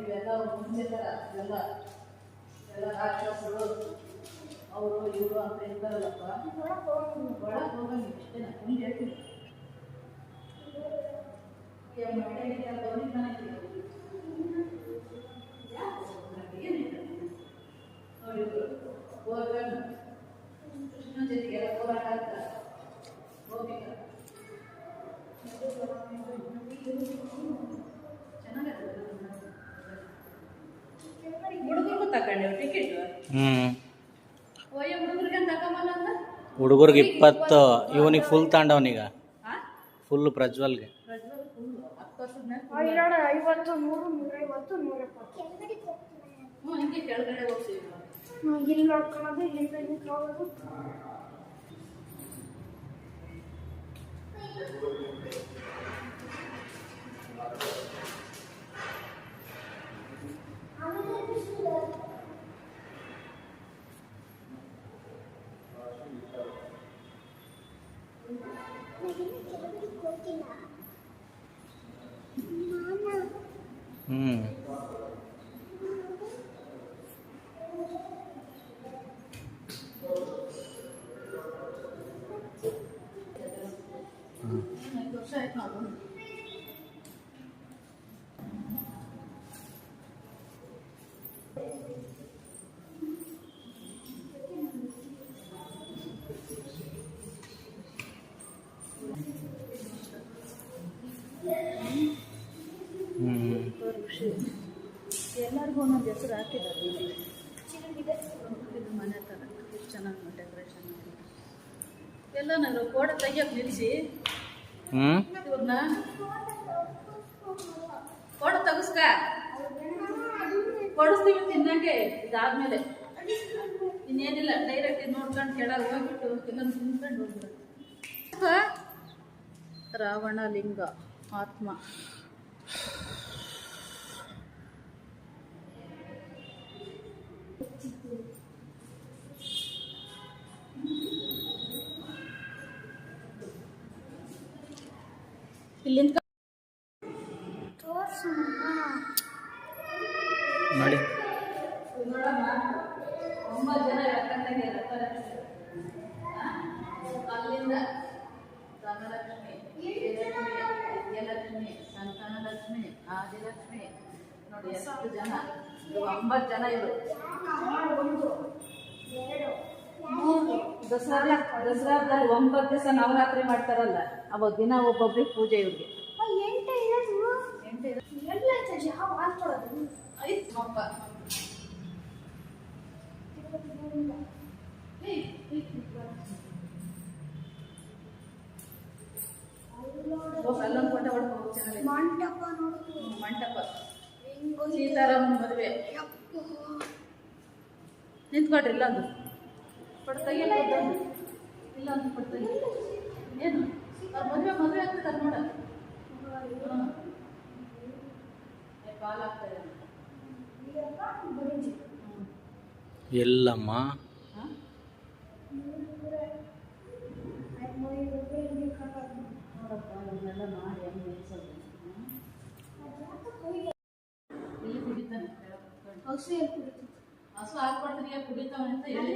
ಇವೆಲ್ಲ ಮುಂಚೆ ಥರ ಎಲ್ಲ ಎಲ್ಲ ರಾಕ್ಷಸರು ಅವರು ಇವರು ಅಂತ ಇರ್ತಾರಲ್ಲಪ್ಪ. ಒಳಗೆ ಹೋಗಂಗೆ ಇಷ್ಟೇ ಮುಂದೆ ಹೇಳ್ತೀನಿ. ಕೃಷ್ಣನ ಜೊತೆಗೆಲ್ಲ ಹೋರಾಟ ಆಗ್ತಾರೆ. ಹುಡುಗರಿಗೂ ತಗೊಂಡೆ ಟಿಕೆಟ್. ಹುಡುಗರಿಗೆ ತಗೊಂಬಲ್ಲ ಅಂತ ಹುಡುಗರಿಗೆ 20, ಇವನಿಗೆ ಫುಲ್ ತಾಂಡವನೀಗ ಫುಲ್ ಪ್ರಜ್ವಲ್ಗೆ 50, 100, 150, 170. ಹಿಂಗೆ ಕೆಳಗಡೆ ಹೋಗ್ತೀವಿ. ಇಲ್ಲಿ ನೋಡ್ಕೊಳ್ಳೋದು, ಇಲ್ಲಿಂದ ಹೋಗೋದು. ಎಲ್ಲರಿಗೂ ಒಂದೊಂದು ಹೆಸರು ಹಾಕಿದ್ದಾರೆ. ಇದು ಮನೆ ಥರ ಚೆನ್ನಾಗಿ ಡೆಕೋರೇಷನ್ ಮಾಡಿ ಎಲ್ಲ ನಾನು ಫೋಟೋ ತೆಗಿಯೋಕೆ ನಿಲ್ಲಿಸಿ ಇವ್ರನ್ನ ಫೋಟೋ ತೆಗಿಸ್ಕ ಕೊಡಿಸ್ತೀವಿ ತಿನ್ನಕ್ಕೆ. ಇದಾದ್ಮೇಲೆ ಇನ್ನೇನಿಲ್ಲ, ಡೈರೆಕ್ಟ್ ಇದು ನೋಡ್ಕೊಂಡು ಕೆಳಗೆ ಹೋಗ್ಬಿಟ್ಟು ಎಲ್ಲ ತಿನ್ಕೊಂಡು ಹೋಗ್ಬಿಡು. ರಾವಣ ಲಿಂಗ ಆತ್ಮ. ಇಲ್ಲಿಂದ ನೋಡಿ 9 ಜನ ಅಲ್ಲಿಂದ ಧನಲಕ್ಷ್ಮಿ, ವಿಜಯಲಕ್ಷ್ಮಿ, ಸಂತಾನಲಕ್ಷ್ಮಿ, ಆದಿಲಕ್ಷ್ಮಿ. ನೋಡಿ ಎಷ್ಟು ಜನ, 9 ಜನ ಇವರು. ದಸರಾದಲ್ಲಿ 9 ದಿವಸ ನವರಾತ್ರಿ ಮಾಡ್ತಾರಲ್ಲ, ಅವಾಗ ದಿನ ಒಬ್ಬೊಬ್ರಿಗೆ ಪೂಜೆ. ಇವ್ರಿಗೆ 8 ಅಲ್ಲೊಂದು ಫೋಟೋ ಹೊಡ್ಕೊಂಡು ಚೆನ್ನಾಗಿ. ಮಂಟಪ ಸೀತಾರಾಮನ ಮದುವೆ. ನಿಂತ್ಕೊಡ್ರಿ ಇಲ್ಲೊಂದು ಕೊಡ್ತಾಗಿ, ಇಲ್ಲೊಂದು ಕೊಡ್ತಾಗಿ. ಏನು ಮದುವೆ ಆಗ್ತದೆ ನೋಡ. ಕಾಲ ಆಗ್ತದೆ ಎಲ್ಲಮ್ಮ ಇಲ್ಲಿ ಕುಡಿತಾನೆ. ಹಸು ಹಾಕ್ಕೊಡ್ತೀನಿ ಕುಡಿತಾವೆ ಅಂತ ಹೇಳಿ